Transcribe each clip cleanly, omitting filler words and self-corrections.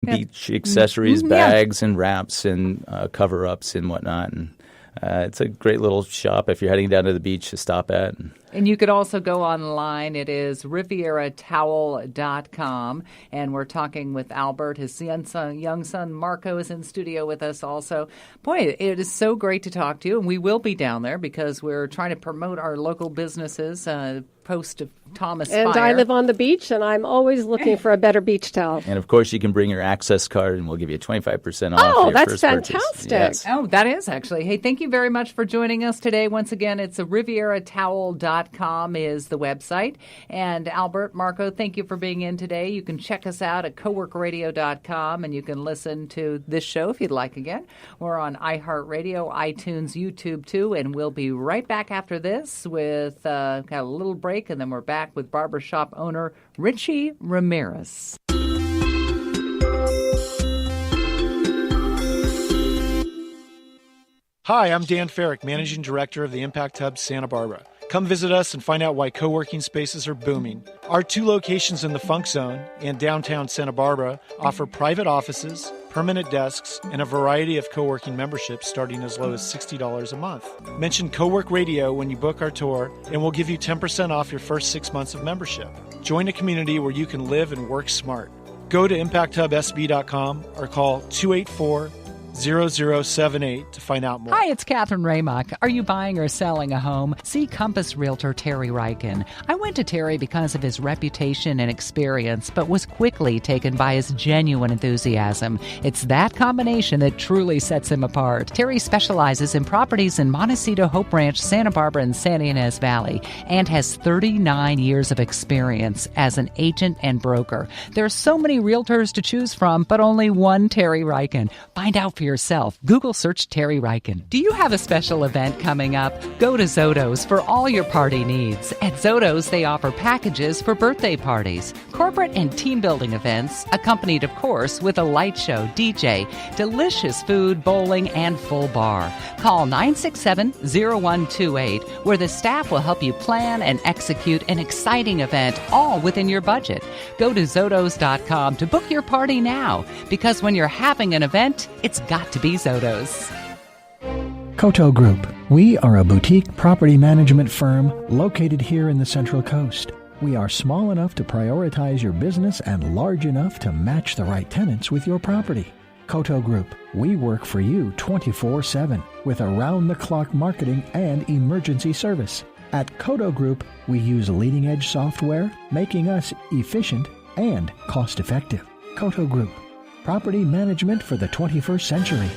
beach accessories, bags and wraps and cover-ups and whatnot. And it's a great little shop if you're heading down to the beach to stop at. And you could also go online. It is rivieratowel.com. And we're talking with Albert. His young son Marco is in studio with us also. Boy, it is so great to talk to you. And we will be down there because we're trying to promote our local businesses post of Thomas and Fire. I live on the beach, and I'm always looking for a better beach towel. And, of course, you can bring your access card, and we'll give you 25% off Oh, your that's first fantastic. purchase. Yes. Oh, that is actually. Hey, thank you very much for joining us today. Once again, it's rivieratowel.com is the website. And Albert, Marco, thank you for being in today. You can check us out at coworkradio.com, and you can listen to this show if you'd like again. We're on iHeartRadio, iTunes, YouTube, too, and we'll be right back after this with a little break, and then we're back with Barbershop owner Richie Ramirez. Hi, I'm Dan Farrick, Managing Director of the Impact Hub Santa Barbara. Come visit us and find out why co-working spaces are booming. Our 2 locations in the Funk Zone and downtown Santa Barbara offer private offices, permanent desks, and a variety of co-working memberships starting as low as $60 a month. Mention Co-work Radio when you book our tour, and we'll give you 10% off your first 6 months of membership. Join a community where you can live and work smart. Go to impacthubsb.com or call 284-0078 to find out more. Hi, it's Catherine Raymock. Are you buying or selling a home? See Compass Realtor Terry Ryken. I went to Terry because of his reputation and experience, but was quickly taken by his genuine enthusiasm. It's that combination that truly sets him apart. Terry specializes in properties in Montecito, Hope Ranch, Santa Barbara, and Santa Ynez Valley, and has 39 years of experience as an agent and broker. There are so many realtors to choose from, but only one Terry Ryken. Find out for yourself. Google search Terry Ryken. Do you have a special event coming up? Go to Zoto's for all your party needs. At Zoto's, they offer packages for birthday parties, corporate and team building events, accompanied, of course, with a light show, DJ, delicious food, bowling, and full bar. Call 967-0128, where the staff will help you plan and execute an exciting event, all within your budget. Go to Zotos.com to book your party now, because when you're having an event, it's got to be Zotos. Koto Group. We are a boutique property management firm located here in the Central Coast. We are small enough to prioritize your business and large enough to match the right tenants with your property. Koto Group. We work for you 24/7 with around-the-clock marketing and emergency service. At Koto Group, we use leading-edge software, making us efficient and cost-effective. Koto Group. Property management for the 21st century.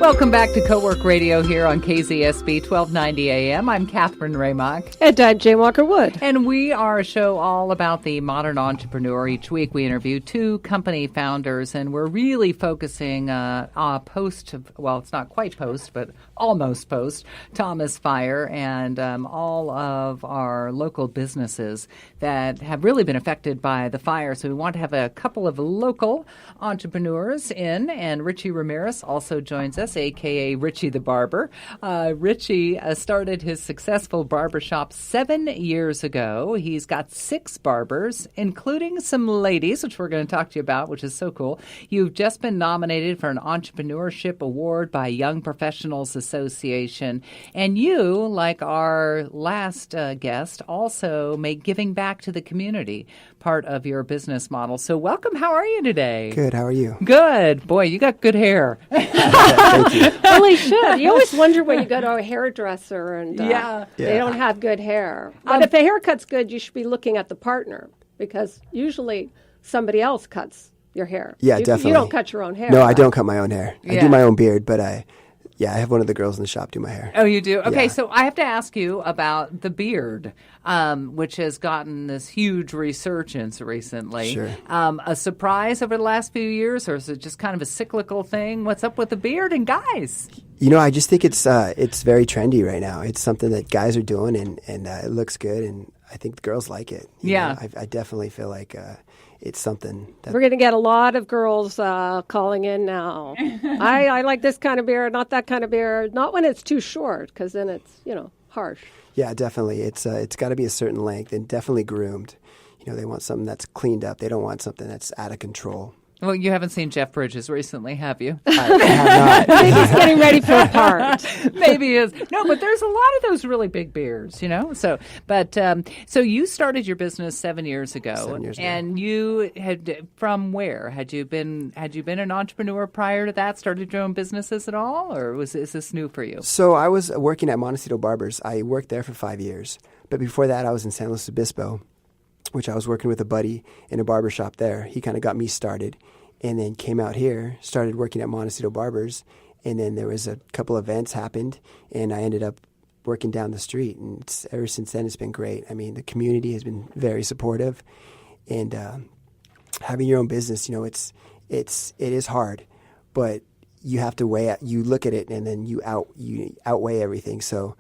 Welcome back to Co-work Radio here on KZSB 1290 AM. I'm Catherine Raymock. And I'm Jay Walker-Wood. And we are a show all about the modern entrepreneur. Each week we interview 2 company founders, and we're really focusing it's not quite post, but almost post, Thomas Fire, and all of our local businesses that have really been affected by the fire. So we want to have a couple of local entrepreneurs in, and Richie Ramirez also joins us, a.k.a. Richie the Barber. Richie started his successful barbershop 7 years ago. He's got 6 barbers, including some ladies, which we're going to talk to you about, which is so cool. You've just been nominated for an Entrepreneurship Award by Young Professionals Association. And you, like our last guest, also make giving back to the community part of your business model. So welcome. How are you today? Good. How are you? Good. Boy, you got good hair. Thank you. Well, he should. You always wonder when you go to a hairdresser and Yeah. they don't have good hair. But if the haircut's good, you should be looking at the partner, because usually somebody else cuts your hair. Yeah, definitely. You don't cut your own hair. No, right? I don't cut my own hair. I Yeah. do my own beard, but I have one of the girls in the shop do my hair. Oh, you do? Okay, Yeah. so I have to ask you about the beard, which has gotten this huge resurgence recently. Sure. A surprise over the last few years, or is it just kind of a cyclical thing? What's up with the beard and guys? You know, I just think it's very trendy right now. It's something that guys are doing, and it looks good, and I think the girls like it. You Yeah. know, I definitely feel like it's something that We're going to get a lot of girls calling in now. I like this kind of beer, not that kind of beer. Not when it's too short, because then it's, harsh. Yeah, definitely. It's got to be a certain length and definitely groomed. They want something that's cleaned up. They don't want something that's out of control. Well, you haven't seen Jeff Bridges recently, have you? I have not. Maybe he's getting ready for a part. Maybe he is. No, but there's a lot of those really big beers, So you started your business 7 years ago. 7 years ago. And you had, from where? Had you been an entrepreneur prior to that, started your own businesses at all? Or is this new for you? So I was working at Montecito Barbers. I worked there for 5 years. But before that, I was in San Luis Obispo, which I was working with a buddy in a barbershop there. He kind of got me started, and then came out here, started working at Montecito Barbers, and then there was a couple events happened, and I ended up working down the street. And ever since then, it's been great. I mean, the community has been very supportive, and having your own business, it is hard, but you have to you look at it, and then you outweigh everything. So,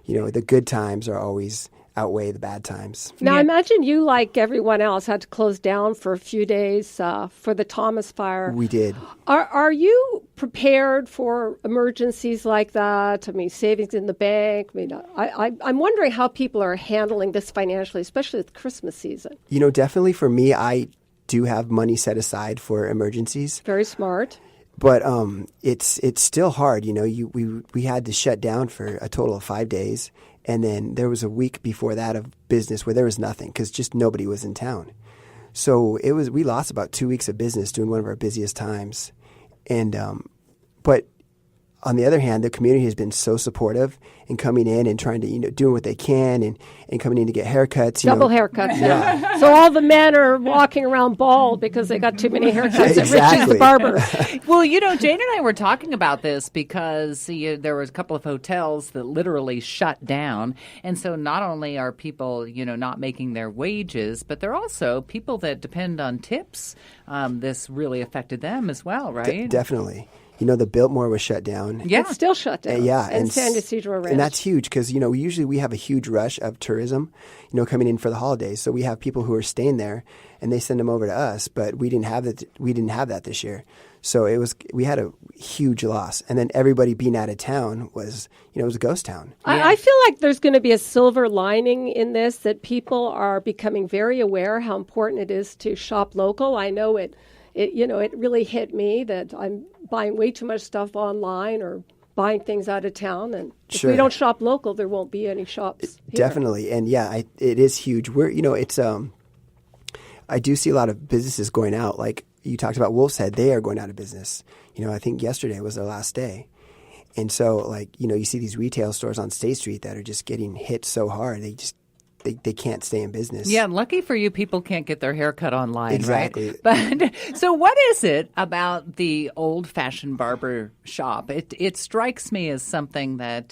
the good times are always outweigh the bad times. Now, I imagine you, like everyone else, had to close down for a few days for the Thomas fire. We did. Are you prepared for emergencies like that? I mean, savings in the bank. I mean, I'm wondering how people are handling this financially, especially with Christmas season. Definitely for me, I do have money set aside for emergencies. Very smart. But it's still hard. We had to shut down for a total of 5 days. And then there was a week before that of business where there was nothing because just nobody was in town. So we lost about 2 weeks of business during one of our busiest times. And but on the other hand, the community has been so supportive and coming in and trying to, doing what they can and coming in to get haircuts. Double haircuts. Yeah. So all the men are walking around bald because they got too many haircuts Exactly. at Richie's the barber. Well, Jane and I were talking about this because there was a couple of hotels that literally shut down. And so not only are people, not making their wages, but they're also people that depend on tips. This really affected them as well, right? Definitely. The Biltmore was shut down. Yeah. It's still shut down. Yeah. And San Ysidro Ranch. And that's huge because, usually we have a huge rush of tourism, coming in for the holidays. So we have people who are staying there and they send them over to us, but we didn't have that this year. So we had a huge loss. And then everybody being out of town was, it was a ghost town. Yeah. I feel like there's going to be a silver lining in this, that people are becoming very aware how important it is to shop local. I know it really hit me that I'm buying way too much stuff online or buying things out of town. And if we don't shop local, there won't be any shops here. Definitely. And yeah, it is huge. I do see a lot of businesses going out. Like you talked about Wolf's Head, they are going out of business. I think yesterday was their last day. And so you see these retail stores on State Street that are just getting hit so hard. They can't stay in business. Yeah, lucky for you, people can't get their hair cut online, exactly. Right? But so what is it about the old-fashioned barber shop? It strikes me as something that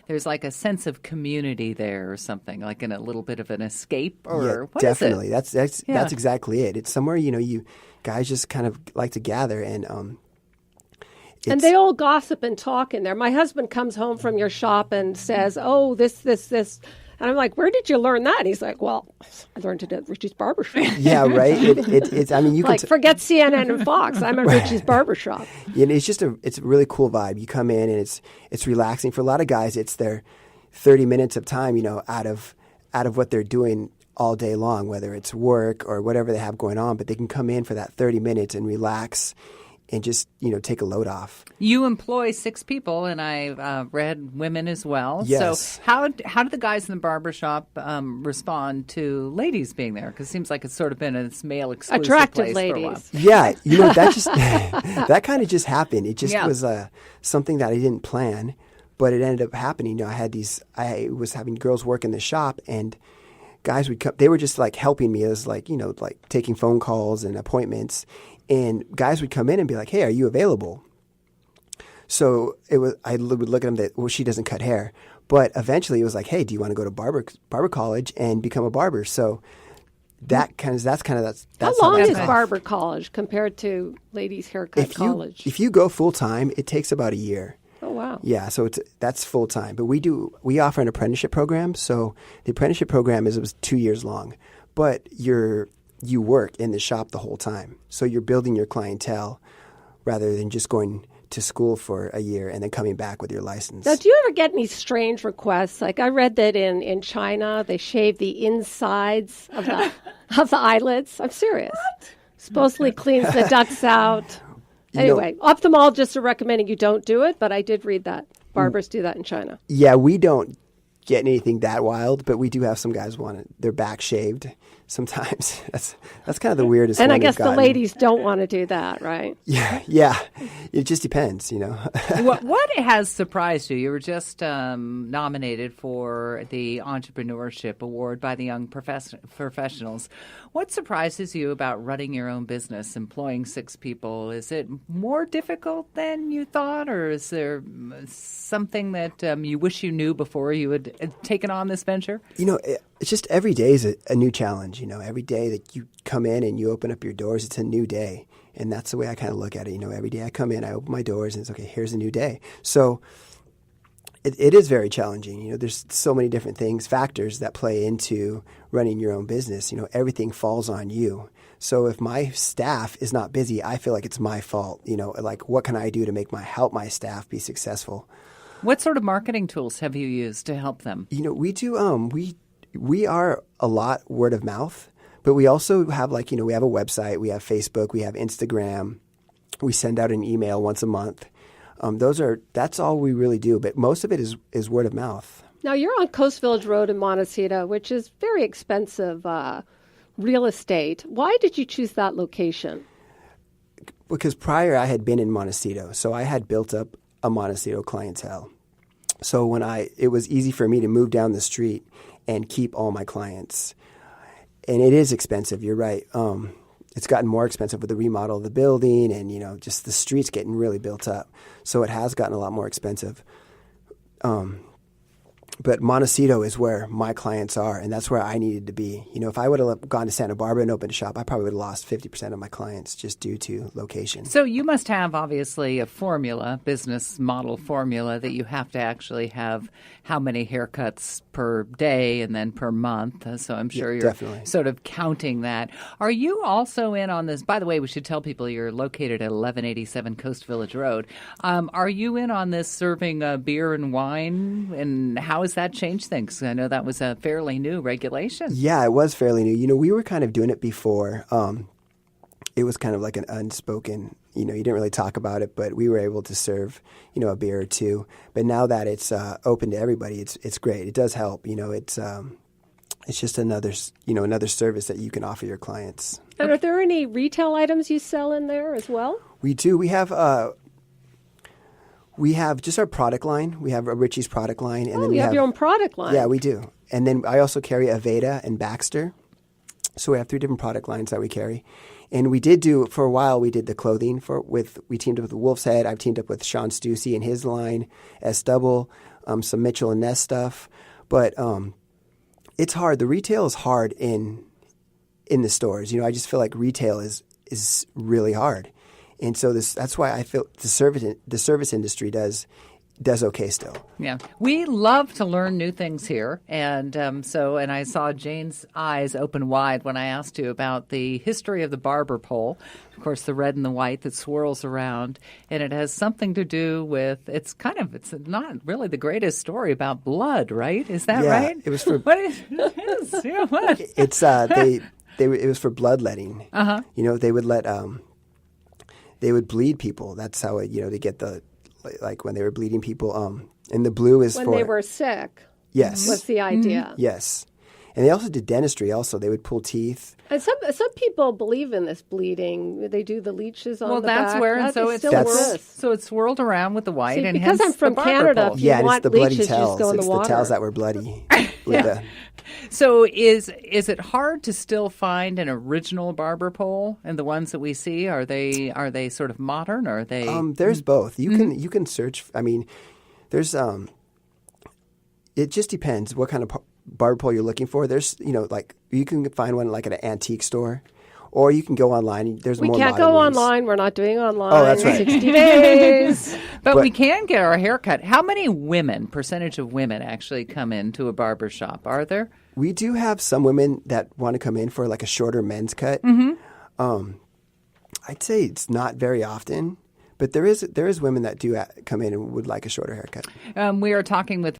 there's like a sense of community there or something, like in a little bit of an escape or what definitely. is it? That's exactly it. It's somewhere, you guys just kind of like to gather and they all gossip and talk in there. My husband comes home from your shop and says, "Oh, this." And I'm like, "Where did you learn that?" And he's like, "Well, I learned it at Richie's Barbershop." Yeah, right. It's. I mean, you can forget CNN and Fox. I'm at Richie's Barbershop. Yeah, it's a really cool vibe. You come in and it's relaxing. For a lot of guys, it's their 30 minutes of time, out of what they're doing all day long, whether it's work or whatever they have going on. But they can come in for that 30 minutes and relax and just, take a load off. You employ 6 people, and I read women as well. Yes. So how do the guys in the barbershop respond to ladies being there? Because it seems like it's sort of been a male exclusive attractive place ladies. for a while. Yeah, that just that kind of just happened. It just was something that I didn't plan, but it ended up happening. I was having girls work in the shop, and guys would come. They were just like helping me. It was like taking phone calls and appointments. And guys would come in and be like, "Hey, are you available?" So I would look at them well, she doesn't cut hair. But eventually it was like, "Hey, do you want to go to barber college and become a barber?" So that's how long is barber college compared to ladies' haircut college? If you go full time, it takes about a year. Oh, wow. Yeah, so that's full time. But we offer an apprenticeship program. So the apprenticeship program it was 2 years long. But you work in the shop the whole time. So you're building your clientele rather than just going to school for a year and then coming back with your license. Now, do you ever get any strange requests? Like I read that in China, they shave the insides of the eyelids. I'm serious. What? Supposedly cleans the ducts out. Anyway, ophthalmologists are recommending you don't do it, but I did read that. Barbers do that in China. Yeah, we don't get anything that wild, but we do have some guys want their back shaved sometimes. That's kind of the weirdest and one I guess we've gotten. The ladies don't want to do that, right? Yeah. It just depends, What has surprised you? You were just nominated for the Entrepreneurship Award by the Young Professionals. What surprises you about running your own business, employing 6 people? Is it more difficult than you thought, or is there something that you wish you knew before you had taken on this venture? It's just every day is a new challenge. Every day that you come in and you open up your doors, it's a new day. And that's the way I kind of look at it. Every day I come in, I open my doors, and it's okay, here's a new day. So it is very challenging. There's so many different factors that play into running your own business. Everything falls on you. So if my staff is not busy, I feel like it's my fault. Like what can I do to help my staff be successful? What sort of marketing tools have you used to help them? We do. We are a lot word of mouth, but we also have we have a website, we have Facebook, we have Instagram. We send out an email once a month. That's all we really do, but most of it is word of mouth. Now, you're on Coast Village Road in Montecito, which is very expensive real estate. Why did you choose that location? Because prior I had been in Montecito, so I had built up a Montecito clientele. So it was easy for me to move down the street and keep all my clients. And it is expensive, you're right. It's gotten more expensive with the remodel of the building and, just the streets getting really built up. So it has gotten a lot more expensive. But Montecito is where my clients are, and that's where I needed to be. If I would have gone to Santa Barbara and opened a shop, I probably would have lost 50% of my clients just due to location. So you must have, obviously, a formula, business model formula, that you have to actually have how many haircuts per day and then per month. So I'm sure you're definitely sort of counting that. Are you also in on this? By the way, we should tell people you're located at 1187 Coast Village Road. Are you in on this serving beer and wine, and how has that changed things? I know that was a fairly new regulation. Yeah, it was fairly new. We were kind of doing it before. It was kind of like an unspoken, you didn't really talk about it, but we were able to serve, a beer or two. But now that it's open to everybody, it's great. It does help. It's just another service that you can offer your clients. And are there any retail items you sell in there as well? We do. We have just our product line. We have a Richie's product line. And then we have your own product line. Yeah, we do. And then I also carry Aveda and Baxter. So we have 3 different product lines that we carry. And we did for a while, we did the clothing we teamed up with Wolf's Head. I've teamed up with Sean Stussy and his line, S-Double, some Mitchell and Ness stuff. But it's hard. The retail is hard in the stores. I just feel like retail is really hard. And so that's why I feel the service industry does okay still. Yeah. We love to learn new things here. And and I saw Jane's eyes open wide when I asked you about the history of the barber pole. Of course, the red and the white that swirls around. And it has something to do with, it's not really the greatest story about blood, right? Is that right? It was for... What is it? Yeah, what? It's, it was for bloodletting. Uh-huh. They would let... they would bleed people. That's how they get when they were bleeding people. And the blue is when for... they were sick. Yes. Was the idea. Mm-hmm. Yes. And they also did dentistry also. They would pull teeth. And some people believe in this bleeding. They do the leeches on the back. Well, that's where, and so it's swirled around with the white. See, and because hence I'm from the barber Canada, pole. if you want it's the bloody leeches, towels. just go in the water. It's the towels that were bloody. So is it hard to still find an original barber pole? And the ones that we see, are they sort of modern, or are they? There's both. You can search. I mean, there's it just depends what kind of barber pole you're looking for. There's you can find one like at an antique store, Or you can go online. There's We more can't modern go ones. online. We're not doing online. Oh, that's right. 60 days. But we can get our hair cut. How many percentage of women actually come into a barber shop? Are there? We do have some women that want to come in for like a shorter men's cut. I'd say it's not very often, but there is women that do come in and would like a shorter haircut. We are talking with